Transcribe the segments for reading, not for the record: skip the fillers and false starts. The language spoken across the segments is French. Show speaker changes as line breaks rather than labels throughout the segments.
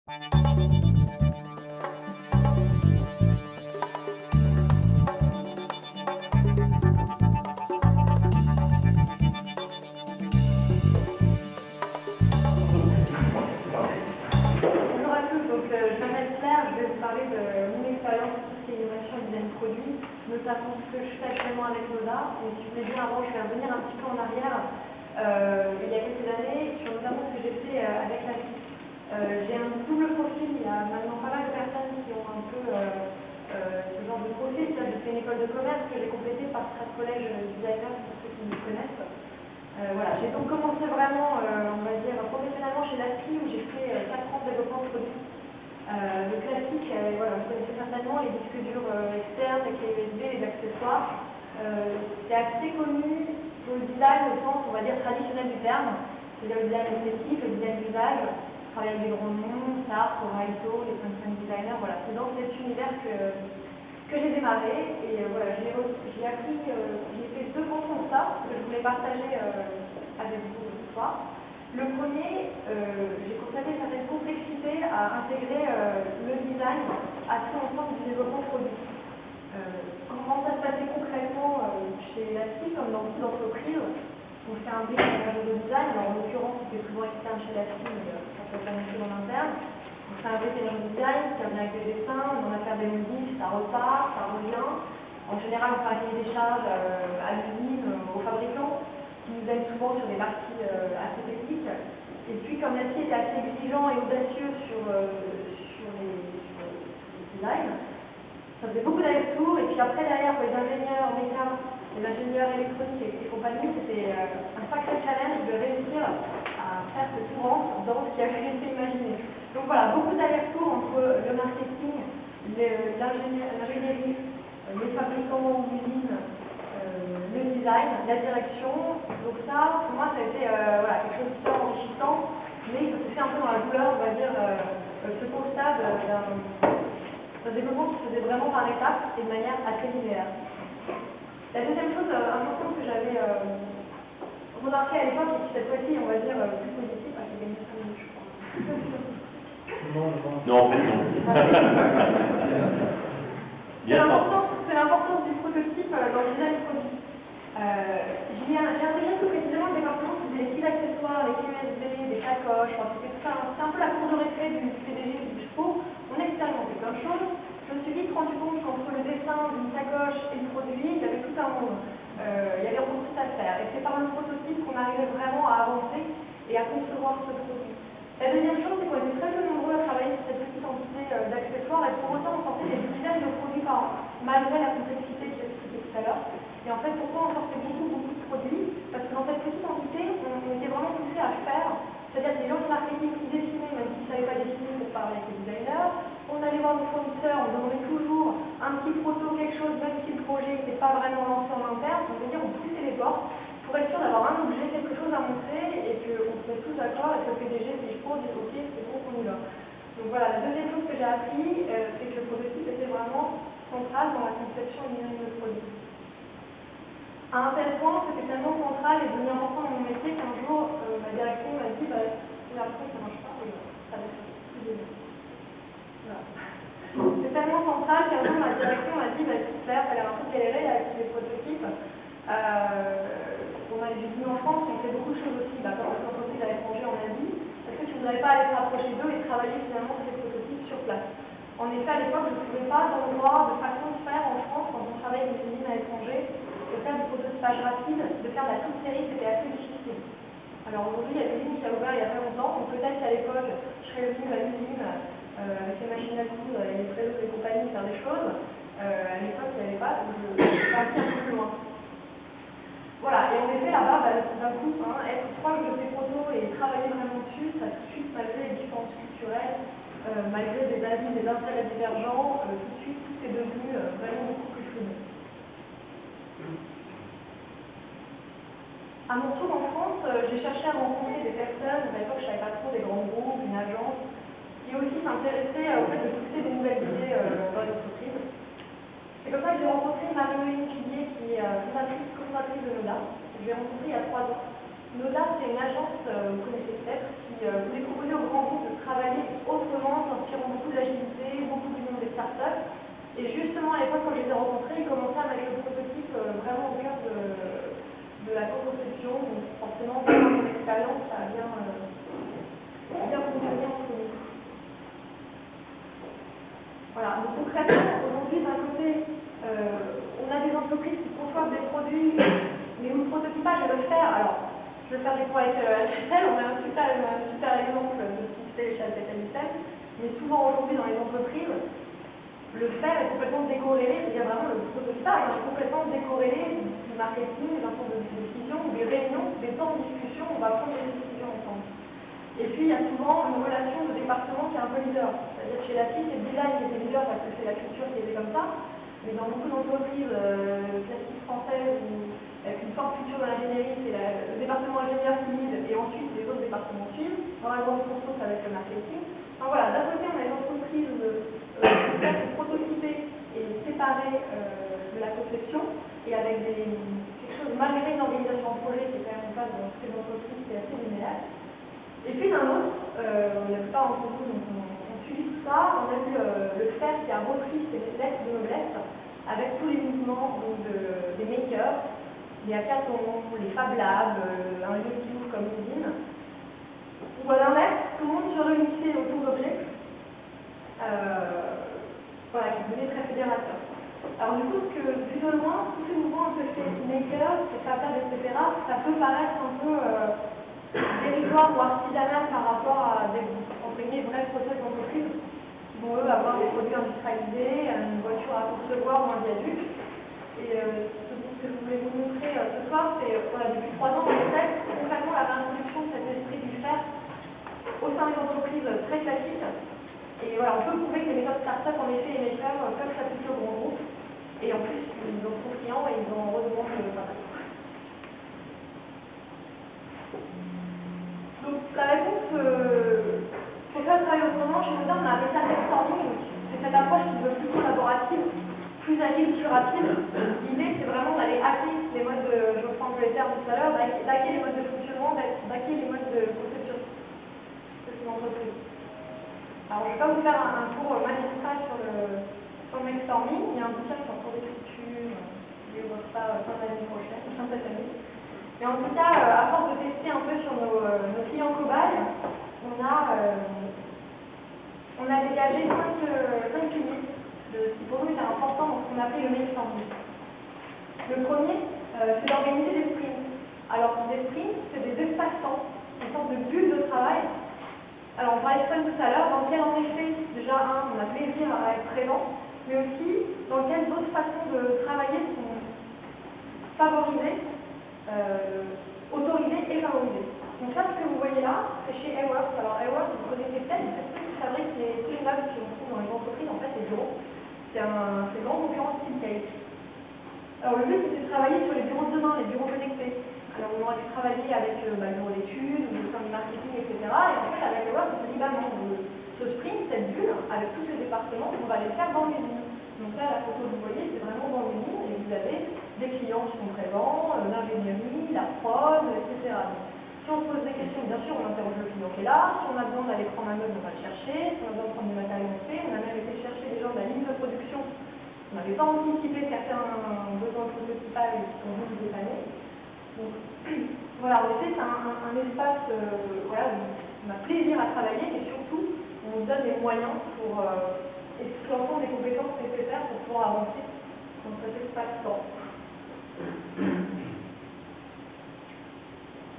Je m'appelle Claire, je vais vous parler de mon expérience sur tout ce qui est innovation et design produit, notamment ce que je fais actuellement avec Noda. Et si vous voulez bien, avant, je vais revenir un petit peu en arrière, il y a quelques années, sur notamment ce que j'ai fait avec la vie. J'ai un double profil, il y a maintenant pas mal de personnes qui ont un peu ce genre de profil. J'ai fait une école de commerce que j'ai complétée par Strat Collège Designer, pour ceux qui me connaissent. Voilà, j'ai donc commencé vraiment, on va dire, professionnellement chez l'ASCII, où j'ai fait 4 ans de développement de produits. Le classique, voilà, vous connaissez certainement les disques durs externes, les clés USB, les accessoires. C'est assez connu pour le design au sens, on va dire, traditionnel du terme, c'est-à-dire le design esthétique, le design d'usage. Je travaille avec des grands noms, Sartre, Raito, les function designers, voilà, c'est dans cet univers que j'ai démarré. Et voilà, j'ai appris, j'ai fait 2 grands constats que je voulais partager avec vous ce soir. Le premier, j'ai constaté une certaine complexité à intégrer le design à tout l'ensemble du développement de produits. Comment ça se passait concrètement chez l'ASCII, comme dans toute entreprise, on fait un brief de design, alors en l'occurrence c'était souvent externe chez l'ASCII, mais ça peut être la même chose en interne. On fait un brief de design, ça vient avec des dessins, on en a fait des modifs, ça repart, ça revient. En général, on fait un cahier des charges à l'usine, aux fabricants, qui nous aident souvent sur des parties assez techniques. Et puis, comme l'ASCII était assez exigeant et audacieux sur les designs, ça faisait beaucoup d'allers-retours. Et puis après, derrière, pour les ingénieurs méca, les ingénieurs électroniques et compagnie, c'était un sacré challenge de réussir à faire que tout rentre dans ce qui avait été imaginé. Donc voilà, beaucoup d'allers-retours entre le marketing, l'ingénierie, les fabricants, l'usine, le design, la direction. Donc ça, pour moi, ça a été voilà, quelque chose de enrichissant, mais ça s'est fait un peu dans la douleur, on va dire, ce constat d'un développement qui se faisait vraiment par étapes et de manière assez linéaire. La deuxième chose importante que j'avais remarqué à l'époque, et qui cette fois-ci, on va dire, plus positive, j'ai gagné 5 minutes, je crois.
Non, en fait, non.
C'est l'importance du prototype dans le design produit. J'ai intégré tout précisément le département qui faisait les petits accessoires, les clés USB, des sacoches, c'est un peu la cour de récré du PDG du SPO. On a expérimenté plein de choses. Je me suis vite rendu compte qu'entre le dessin d'une sacoche et le produit, il y avait tout un monde. Il y avait encore tout à faire. Et c'est par le prototype qu'on arrivait vraiment à avancer et à concevoir ce produit. La deuxième chose, c'est qu'on était très peu nombreux à travailler sur cette petite entité d'accessoires et pour autant on sortait des dizaines de produits par an, malgré la complexité que j'expliquais tout à l'heure. Et en fait, pourquoi on sortait beaucoup de produits? Parce que dans cette petite entité, on était vraiment poussé à faire, c'est-à-dire que les gens du marketing qui dessinaient, même s'ils ne savaient pas dessiner pour parler avec les designers, on allait voir nos fournisseurs, on demandait toujours un petit proto, quelque chose, même si le projet n'était pas vraiment lancé en interne, on veut dire on poussait les portes pour être sûr d'avoir un objet, quelque chose à montrer et qu'on se mette tous d'accord et que le PDG dise ok, c'est bon, on y va. Donc voilà, la deuxième chose que j'ai appris, c'est que le prototype était vraiment central dans la conception et l'image de produit. À un tel point, c'était tellement central et devenu important dans mon métier qu'un jour, ma direction m'a dit après ça marche pas, ça va être voilà. C'est tellement central qu'un jour ma direction m'a dit Claire, elle a un peu galéré avec les prototypes. On a des usines en France, on fait beaucoup de choses aussi, quand on fait entreprise à l'étranger en Asie. Est-ce que tu ne voudrais pas aller te rapprocher d'eux et travailler finalement sur les prototypes sur place? En effet, à l'époque, je ne trouvais pas d'endroit, de façon de faire en France quand on travaille avec des usines à l'étranger, de faire du prototypage rapide, de faire de la toute série, c'était assez difficile. Alors aujourd'hui, il y a des usines qui a ouvert il y a pas longtemps, donc peut-être qu'à l'époque, je serais venue à l'usine avec les machines à coudre et les fréseaux et compagnie faire des choses. À l'époque, il n'y avait pas, donc je suis partie un peu plus loin. Voilà, et en effet, là-bas, d'un coup, être proche de ces protos et travailler vraiment dessus, ça tout de suite, malgré les différences culturelles, malgré des avis, des intérêts divergents, tout de suite, tout est devenu vraiment beaucoup plus fluide. À mon tour en France, j'ai cherché à rencontrer des personnes, à l'époque je ne savais pas trop, des grands groupes, une agence, qui aussi s'intéressaient au fait de pousser des nouvelles idées dans les entreprises. C'est comme ça que j'ai rencontré Marie-Noémie Pilier, qui est cofondatrice de Noda. Je l'ai rencontrée il y a 3 ans. Noda, c'est une agence, vous connaissez peut-être, qui voulait proposer aux grands groupes de travailler autrement Je vais faire des points avec Alcatel, on a un super exemple de ce qui se fait chez Alcatel-Lucent, mais souvent aujourd'hui dans les entreprises, le faire est complètement décorrélé, c'est-à-dire vraiment le prototypage est complètement décorrélé du marketing, d'un temps de décision, des réunions, des temps de discussion, on va prendre des décisions ensemble. Et puis il y a souvent une relation de département qui est un peu leader, c'est-à-dire chez la FIS, c'est le design qui était leader parce que c'est la culture qui était comme ça, mais dans beaucoup d'entreprises classiques françaises ou avec une forte culture de l'ingénierie, c'est le département ingénieur qui lead et ensuite les autres départements suivent. Dans la grande conso, ça va être le marketing. Enfin voilà, d'un côté, on a les entreprises prototypées et séparées de la conception et avec quelque chose malgré une organisation en projet qui est quand même pas dans toutes les entreprises qui est assez linéaire. Et puis d'un autre, la plupart d'entre vous ont suivi tout ça, on a eu le FER qui a repris ses lettres de noblesse avec tous les mouvements des makers, les hackathons, les Fab Labs, un lieu qui ouvre comme usine. Ou à l'inverse, tout le monde se réunissait autour d'objets, voilà, qui devenaient très fédérateurs. Alors du coup, vu de loin, tous ces mouvements un peu makers, ces Fab Labs, etc., ça peut paraître un peu dérisoire ou artisanal par rapport à des vrais process d'entreprise qui vont eux avoir des produits industrialisés, une voiture à concevoir ou un viaduc. Et ce que je voulais vous montrer ce soir, c'est voilà, depuis 3 ans, on essaie concrètement la réintroduction de cet esprit du faire au sein des entreprises très classiques. Et voilà, on peut prouver que les méthodes start-up, en effet, et makers peuvent s'appliquer aux grands groupes. Et en plus, ils en sont clients et ils en redemandent pas mal. Donc la réponse, pour faire le travail autrement, chez nous, on a appelé ça brainstorming. C'est cette approche qui veut plus collaborative, plus agile, plus rapide. L'idée, c'est vraiment d'aller hacker les modes de, je reprends les termes tout à l'heure, d'hacker les modes de fonctionnement, d'hacker les modes de conception de ces entreprises. Alors, je ne vais pas vous faire un cours magistral sur le brainstorming. Il y a un bouquin qui est en cours d'écriture, je vais voir ça fin de l'année prochaine, fin de cette année. Et en tout cas, à force de tester un peu sur nos clients cobayes, on a dégagé 5 limites de ce qui pour nous est important dans ce qu'on appelle le brainstorming. Le premier, c'est d'organiser des sprints. Alors, des sprints, c'est des espaces-temps, une sorte de bulle de travail. Alors, on parlait de ça tout à l'heure, dans lequel, en effet, déjà, on a plaisir à être présent, mais aussi dans lequel d'autres façons de travailler sont favorisées, autorisées et favorisées. Donc là, ce que vous voyez là, c'est chez Airworks. Alors, Airworks, vous connaissez peut-être, c'est ceux qui fabriquent les meubles qui on trouve dans les entreprises, en fait, les bureaux. C'est le grand concurrent de Steamcake. Alors, le but, c'était de travailler sur les bureaux de demain, les bureaux connectés. Alors, on aurait pu travailler avec le bureau d'études, le centre du marketing, etc. Et en fait, avec Airworks, on s'est dit, bah non, ce sprint, cette bulle, avec tous ces départements, on va les faire dans l'usine. Donc là, la photo que vous voyez, c'est vraiment dans l'usine, et vous avez des clients qui sont présents, l'ingénierie, la prod, etc. Donc, si on se pose des questions, bien sûr, on interroge le client qui est là. Si on a besoin d'aller prendre un meuble, on va le chercher. Si on a besoin de prendre des matériaux, on le fait. On a même été chercher des gens de la ligne de production. On n'avait pas anticipé certains besoins prototypales qui sont venus nous dépanner. Donc, voilà, en effet, c'est un espace voilà, où on a plaisir à travailler, mais surtout, on nous donne les moyens pour l'ensemble des compétences nécessaires pour pouvoir avancer dans cet espace-temps.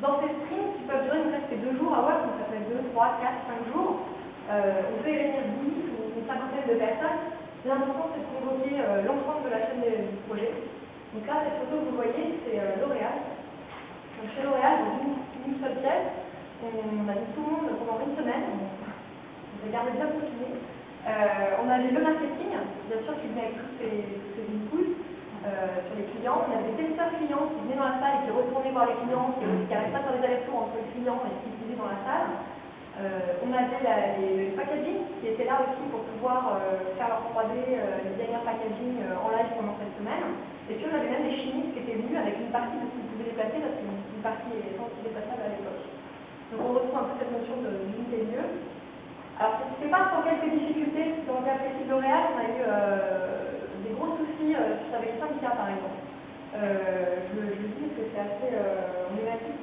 Dans ces sprints, qui peuvent durer presque 2 jours à voir, donc ça peut être 2, 3, 4, 5 jours, on peut y réunir 10 ou une cinquantaine de personnes. L'important, c'est de convoquer l'ensemble de la chaîne du projet. Donc là, cette photo que vous voyez, c'est L'Oréal. Donc chez L'Oréal, dans une seule pièce, on a mis tout le monde pendant une semaine, on s'est gardé bien confiné. On avait le marketing, bien sûr, qui venait avec tous ses inputs. Sur les clients, on avait des testeurs clients qui venaient dans la salle et qui retournaient voir les clients, qui n'arrivaient pas sur les allers-retours entre les clients et qui utilisaient dans la salle. On avait les packaging qui étaient là aussi pour pouvoir faire leur 3D, les dernières packaging en live pendant cette semaine. Et puis on avait même des chimistes qui étaient venus avec une partie de ce qu'ils pouvaient déplacer parce qu'une partie est déplaçable à l'époque. Donc on retrouve un peu cette notion d'unité de lieu. Alors c'est pas sans quelques difficultés. Dans le cas précis de L'Oréal, on a eu des gros soucis avec les syndicats par exemple. Je le dis parce que c'est assez emblématique.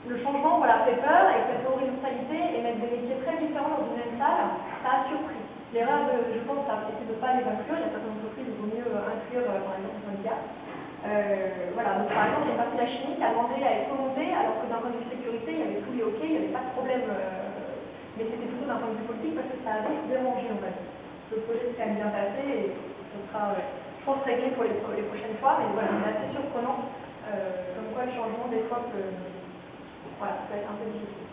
Le changement voilà, fait peur et cette horizontalité et mettre des métiers très différents dans une même salle, ça a surpris. L'erreur, je pense, c'est de ne pas les inclure. Il y a certaines entreprises où il vaut mieux inclure par exemple les syndicats. Voilà, donc par exemple, il y a une partie de la chimie qui a demandé à être remontée, alors que d'un point de vue sécurité, il y avait tous les OK, il n'y avait pas de problème, mais c'était plutôt d'un point de vue politique parce que ça avait dérangé en fait. Le projet s'est quand même bien passé et ce sera, je pense, réglé pour les prochaines fois, mais voilà, c'est assez surprenant, comme quoi le changement des fois peut, voilà, peut être un peu difficile.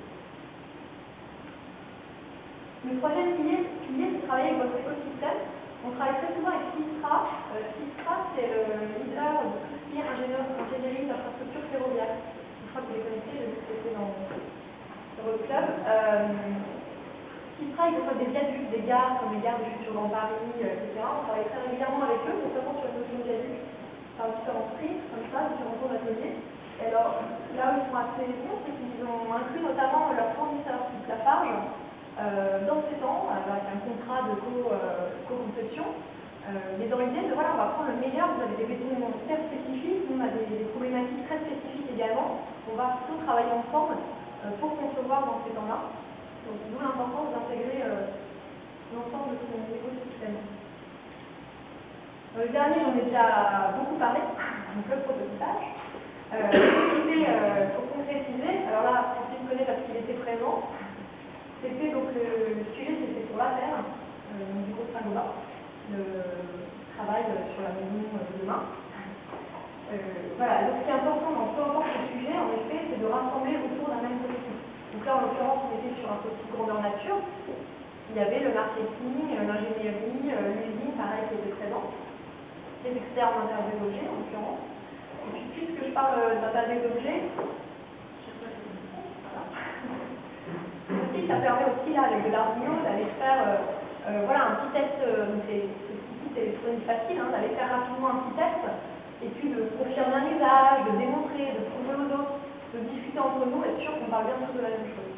Le troisième pilier, c'est travailler avec votre écosystème. On travaille très souvent avec Sistra. Sistra, c'est le leader de tout ce qui est ingénierie d'infrastructure ferroviaire. Je crois que vous les connaissez, j'ai vu que c'était dans votre club. Sistra, ils reçoivent des viaducs, des gares, comme les gares de Futur dans Paris, etc. On travaille très régulièrement avec eux, notamment sur une notion de viaduc, par différents sprints, comme ça, différents tours d'atelier. Et alors, là où ils sont assez bons, c'est qu'ils ont inclus notamment leur fournisseur, type Lafarge, dans ces temps, avec un contrat de co-conception, mais dans l'idée de, voilà, on va prendre le meilleur, vous avez des besoins hyper spécifiques, nous on a des problématiques très spécifiques également, on va plutôt travailler ensemble pour concevoir dans ces temps-là. Donc d'où l'importance d'intégrer l'ensemble de son écosystème. Le dernier, j'en ai déjà beaucoup parlé, donc le prototypage. Pour concrétiser, alors là, on s'y connaît parce qu'il était présent. C'était donc le sujet, c'était pour la Terre, du groupe Saint-Gobain, le travail sur la maison de demain. Voilà, donc ce qui est important dans peu importe le sujet, en effet, c'est de rassembler autour d'un même collectif. Donc là, en l'occurrence, on était sur un collectif grandeur nature. Il y avait le marketing, l'ingénierie, l'usine, pareil, qui était présent. Les externes d'interview d'objets, en l'occurrence. Et puis, puisque je parle d'interview d'objets, ça permet aussi là, avec de l'Arduino, d'aller faire voilà, un petit test, c'est électronique facile, hein, d'aller faire rapidement un petit test, et puis de confirmer un usage, de démontrer, de prouver aux autres, de discuter entre nous, être sûr qu'on parle bien tous de la même chose.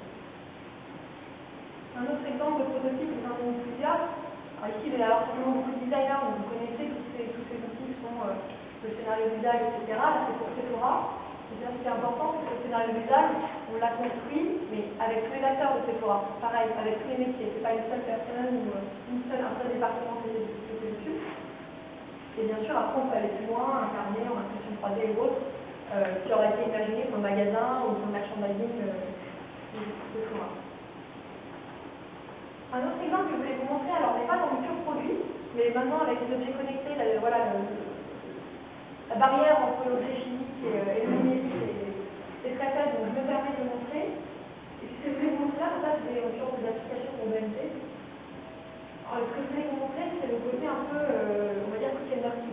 Un autre exemple de prototype, vous en avez plusieurs. Alors ici, il y a forcément beaucoup de designers, donc vous connaissez tous ces outils qui sont le scénario d'usage, etc. Là, c'est pour Sephora. C'est ce qui est important, c'est que le scénario d'usage, on l'a construit, mais avec tous les acteurs de Sephora. Pareil, avec tous les métiers. C'est pas une seule personne ou un seul département qui est dessus. Et bien sûr, après, on peut aller plus loin, incarner en impression 3D ou autre, qui aurait été imaginé pour le magasin ou pour le merchandising de Sephora. Un autre exemple que je voulais vous montrer, alors on n'est pas dans le pur produit, mais maintenant avec les objets connectés, voilà, la barrière entre l'objet chimique et le numérique est très faible, donc je me permets de le montrer. Et puis ce que je voulais vous montrer là, en fait, c'est une sorte d'application pour BNP. Alors ce que je voulais vous montrer, c'est le côté un peu, on va dire, quick and dirty.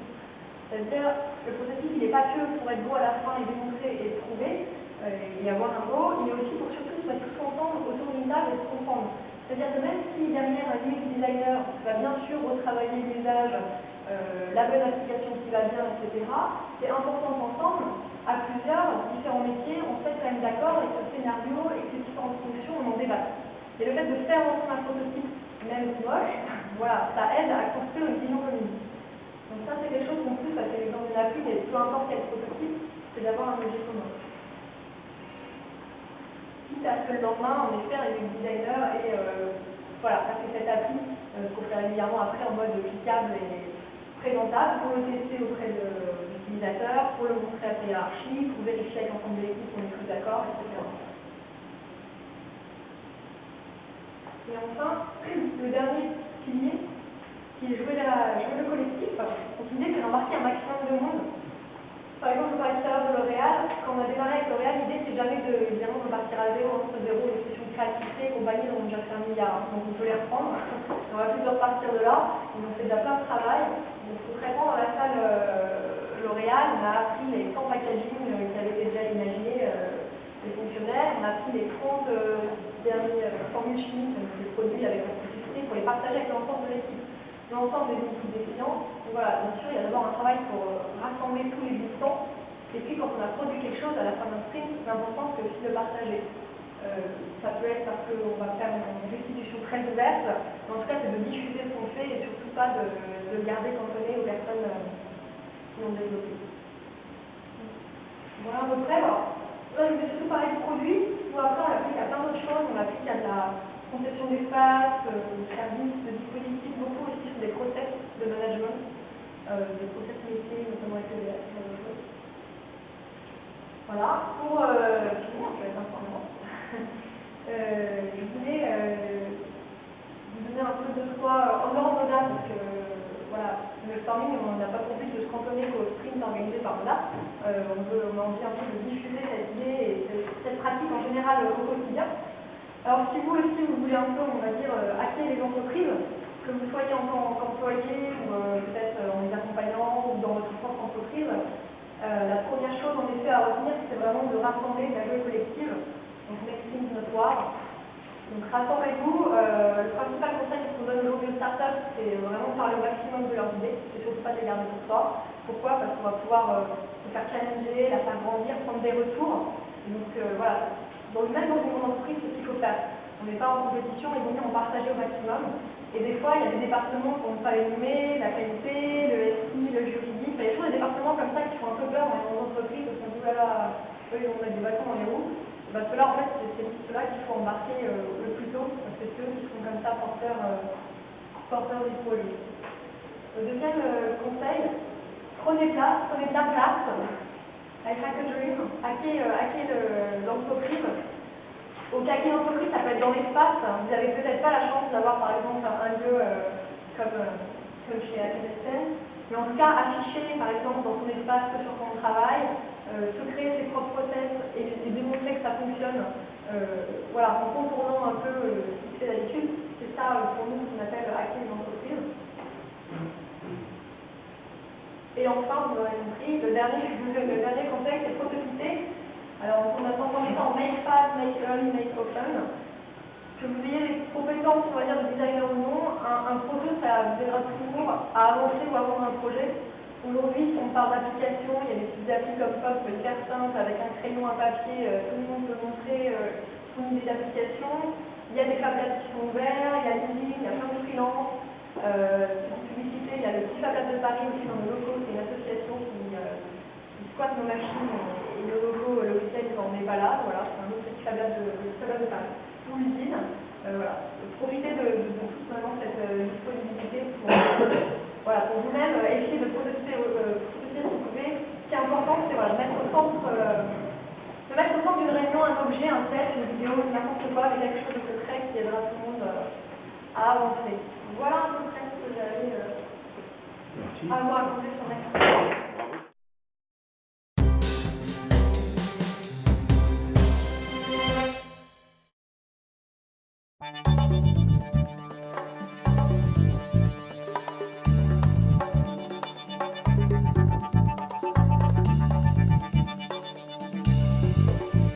C'est-à-dire, le prototype, il n'est pas que pour être beau à la fin et démontrer et prouver, et avoir un beau, il est aussi pour surtout se mettre tous ensemble autour d'une table et se comprendre. C'est-à-dire que même si derrière un UX designer va bien sûr retravailler l'usage, la bonne application qui va bien, etc., c'est important qu'ensemble, à plusieurs, différents métiers, on se mette quand même d'accord avec ce scénario et que ces différentes fonctions, on en débatte. Et le fait de faire ensemble un prototype, même moche, voilà, ça aide à construire une vision commune. Donc ça, c'est quelque chose qu'on pousse, parce que l'exemple de l'appli, mais peu importe quel prototype, c'est d'avoir un objet commun. Quitte à ce que le lendemain, on espère, il y a un designer et voilà, passer cette appli qu'on fait régulièrement après en mode cliquable et présentable pour le tester auprès de l'utilisateur, pour le montrer à sa hiérarchie, pour vérifier avec l'ensemble de l'équipe qu'on est tous d'accord, etc. Et enfin, le dernier pilier, qui est jouer le collectif. Donc l'idée, c'est d'embarquer un maximum de monde. Par exemple, je parlais tout à l'heure de L'Oréal. Quand on a démarré avec L'Oréal, l'idée, c'est jamais évidemment, de partir à zéro, entre zéro, les questions de créativité et compagnie, on a déjà fait 1 milliard. Donc on peut les reprendre. On va plus repartir de là. On fait déjà plein de travail. Donc concrètement, dans la salle L'Oréal, on a appris les 100 packaging qui avaient été déjà imaginés, les fonctionnaires. On a pris les 30 dernières formules chimiques, donc les produits avec la spécificité, pour les partager avec l'ensemble de l'équipe. L'ensemble des équipes des clients. Donc voilà, bien sûr, il y a d'abord un travail pour rassembler tous les existants. Et puis quand on a produit quelque chose à la fin d'un sprint, c'est important que aussi le partager. Ça peut être parce qu'on va faire une restitution très ouverte, mais en tout cas, c'est de diffuser ce qu'on fait et surtout pas de le garder cantonné aux personnes qui l'ont développé. Voilà à peu près. Alors, là, je vais surtout parler de produits. Après, on l'applique à plein d'autres choses. On l'applique à de la conception d'espace, de services, de dispositifs, beaucoup aussi sur des process de management. des process métiers, notamment avec le DF, voilà, pour finir, je vais être un peu en avance. Je voulais vous donner un peu de soi en dehors de Moda, parce que voilà, le storming, on n'a pas compris de se cantonner qu'au sprint organisé par Moda. On a envie un peu de diffuser cette idée et cette pratique en général au quotidien. Alors si vous aussi vous voulez un peu, on va dire, hacker les entreprises, que vous soyez en tant qu'employé ou peut-être en les accompagnant ou dans votre propre entreprise, la première chose en effet à retenir, c'est vraiment de rassembler la joie collective, donc make things notoire. Donc rassemblez-vous, le principal conseil qu'on donne aujourd'hui aux startups, c'est vraiment de parler au maximum de leurs idées, et surtout pas de les garder pour soi. Pourquoi? Parce qu'on va pouvoir se faire challenger, la faire grandir, prendre des retours. Donc voilà, donc, même dans une grande entreprise, c'est ce qu'il faut faire. On n'est pas en compétition, il vaut mieux en partager au maximum. Et des fois, il y a des départements pour ne pas les nommer, la qualité, le SI, le juridique. Il y a toujours des départements comme ça qui font un peu peur dans les grandes entreprises parce qu'on dit, voilà, eux, ils vont mettre des bâtons dans les roues. Ben, ceux-là, en fait, c'est ceux-là qu'il faut embarquer le plus tôt, parce que c'est eux qui sont comme ça porteurs du projet. Le deuxième conseil, prenez de la place. Avec Hack a Dream, hacker l'entreprise. Donc hacker l'entreprise, ça peut être dans l'espace. Vous n'avez peut-être pas la chance d'avoir par exemple un lieu comme chez Hackespace, mais en tout cas afficher par exemple dans son espace ce sur quoi on travaille, se créer ses propres process et démontrer que ça fonctionne, voilà, en contournant un peu ce qui se fait d'habitude. C'est ça pour nous ce qu'on appelle hacker une entreprise. Et enfin, vous l'aurez compris, le dernier conseil, c'est prototyper. Alors, on a entendu ça en make fast, make early, make often. Que vous ayez des compétences, on va dire, de designer ou non, un projet, ça vous aidera toujours à avancer ou à vendre un projet. Aujourd'hui, si on parle d'application, il y a des petites applis comme ça, vous pouvez faire simple, avec un crayon, un papier, tout le monde peut montrer son idée d'application. Il y a des Fab Labs qui sont ouverts, il y a LinkedIn, il y a plein de freelance. Publicité, il y a le petit Fab Lab de Paris aussi dans nos locaux, c'est une association qui squatte nos machines et le logo logiciel quand on n'est pas là, voilà, c'est un autre petit Fab Lab de Paris. Ou l'usine, voilà. Profitez de toute maintenant cette disponibilité pour, voilà, pour vous-même essayer de prototyper si vous pouvez. Ce qui est important, c'est voilà, de mettre au centre d'une réunion un objet, un test, une vidéo, n'importe quoi, avec quelque chose de concret qui aidera tout le monde à avancer. Voilà à peu près ce que j'avais à vous raconter sur Next.